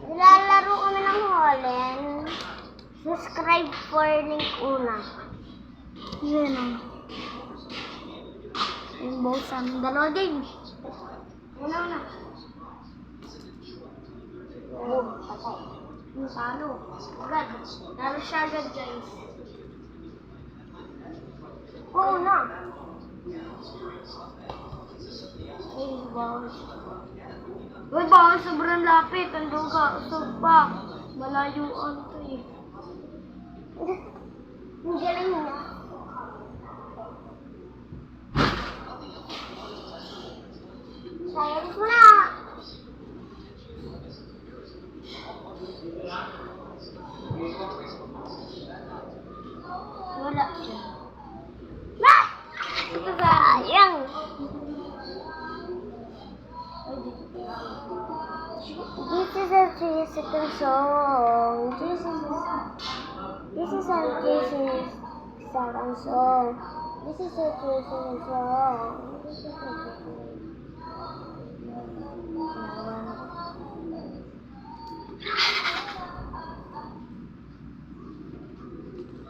Nilalaro kami ng Holland. Subscribe for link una. Yun o. Yung boss ang dalawa din. Una. Oh, patay. Talo. Agad. Talo siya agad, guys. Oo na. Ay, boss. Uy, baka sobrang lapit. Ang duga. Usog pa. Malayuan to eh. Ang galing na. Sayang mo na. Wala siya. Sayang. This is a 3-second song. This is a 3-second song. This is a 3-second song.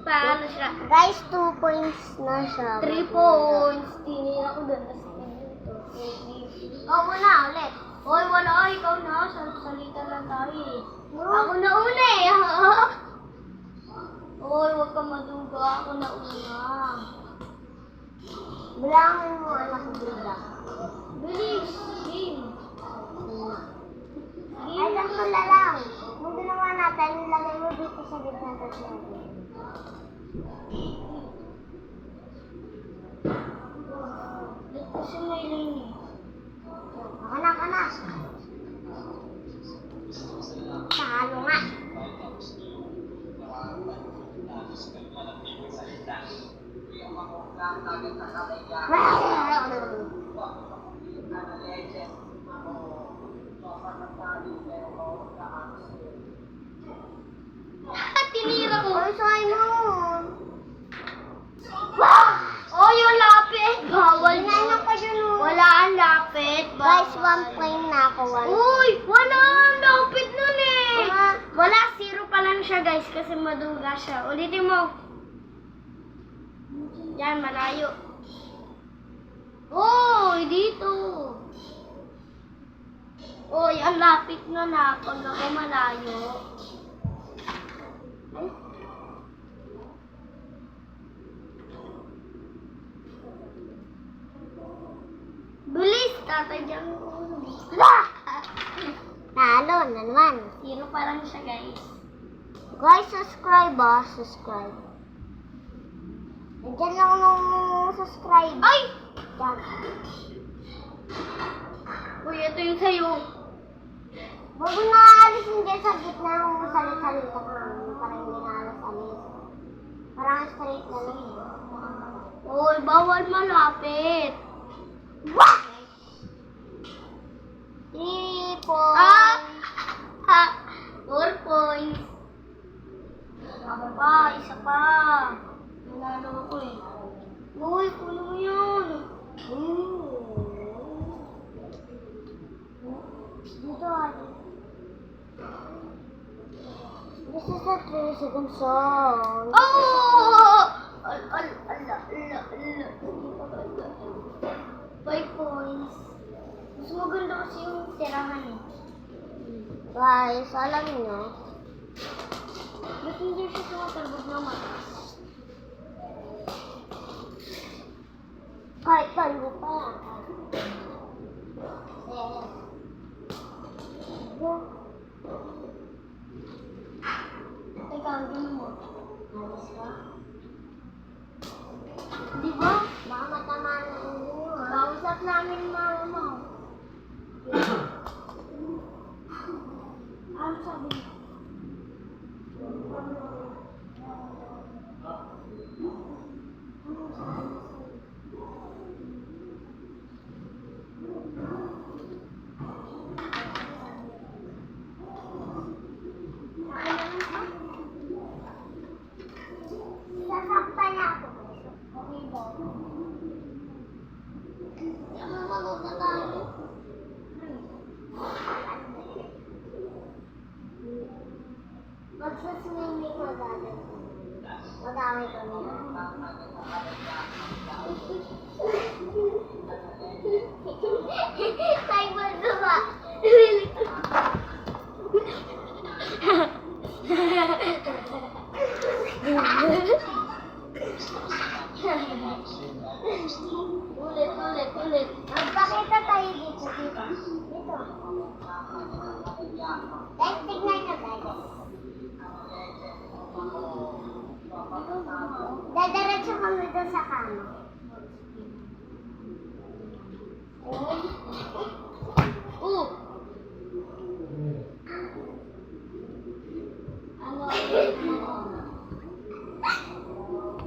Paano siya? Guys, 2 points na siya. 3 points. Tinira ko doon. Ako na ulit. Hoy, wala. Ikaw na. Salita lang tayo eh. Ako na una eh. Hoy, huwag ka maduga. Ako na una. Bilangin mo anak ko duga. Bilis. Game. Ay, lang lang. Kung ginawa natin, nilagay mo dito sa gitna natin. Kasi may lane eh. Anak. Talo nga. Tinira ko. Ay, Simon. Oh, yung lapit. Bawal mo. Wala ang lapit. Guys, 1 point na ako. Uy, wala ang lapit nun eh. Wala, 0 pa lang siya guys kasi maduga siya. Ulitin mo. Yan, malayo. Oh, dito. Uy, ang lapit na na pag ako malayo. Ay. Bilis! Tatadyan ko. Talo na naman. 0 pa lang siya, guys. Guys, subscribe subscribe. Diyan lang nung subscribe. Ay! Diyan. Uy, ito yung sayo. Bago na alisin dyan sa gitna ng salit-salita ka. Parang hindi na alis-alis. Parang straight na lang. Uy, bawal malapit. What? 3 points. 4 points. Isa pa. Nanalo ako eh. Uy, kuno mo yun. Dito This is a 3-second song. Oh! 5 points. Mas maganda kasi yung tirahan eh. Guys, alam nyo, ba't hindi siya tumatarbog na mataas? Kahit palgo pa yan. Teka, ang gano'n mo. Alis ka? Di ba? Baka matamaan na mo. Kausap namin mama mo. Ano sabi mo? Sasaktan na ako. Okay ba? Magulat na tayo. Madami ko niya. Tay mo ba? Ulit. Magpakita tayo dito. Dito. Guys, tignan nyo guys. Dadiretso kami doon sa kama.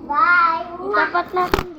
Bye! Dapat natin